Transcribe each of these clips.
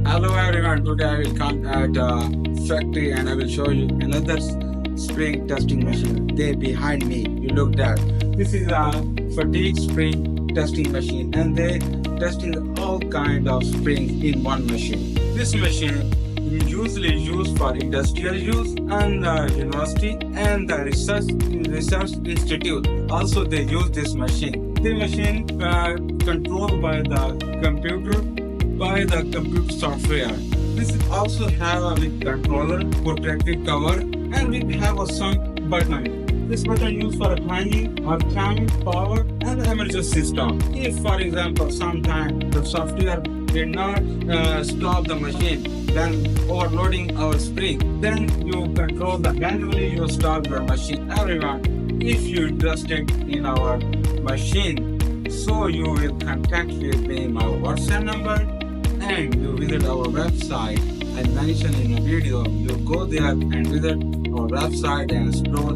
Hello everyone, today I will come at factory and I will show you another spring testing machine. There behind me, you look that. This is a fatigue spring testing machine and they testing all kind of springs in one machine. This machine is usually used for industrial use and university and the research institute. Also they use this machine. The machine controlled by the computer software. This also have a big controller, protective cover, and we have a some button. This button used for applying or timing power and emergency stop. If, for example, sometime the software did not stop the machine, then overloading our spring, then you control the manually you stop your machine. Everyone, if you interested in our machine, so you will contact with me my WhatsApp number and you visit our website. I mentioned in the video, you go there and visit our website and explore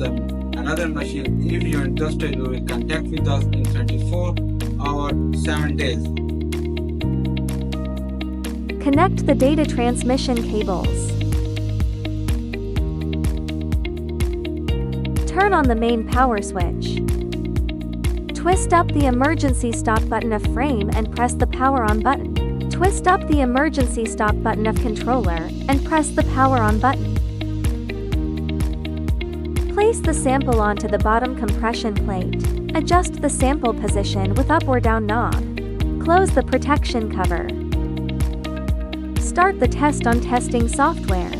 another machine. If you're interested, you will contact with us in 24 hours, 7 days. Connect the data transmission cables. Turn on the main power switch. Twist up the emergency stop button of frame and press the power on button. Twist up the emergency stop button of controller and press the power on button. Place the sample onto the bottom compression plate. Adjust the sample position with up or down knob. Close the protection cover. Start the test on testing software.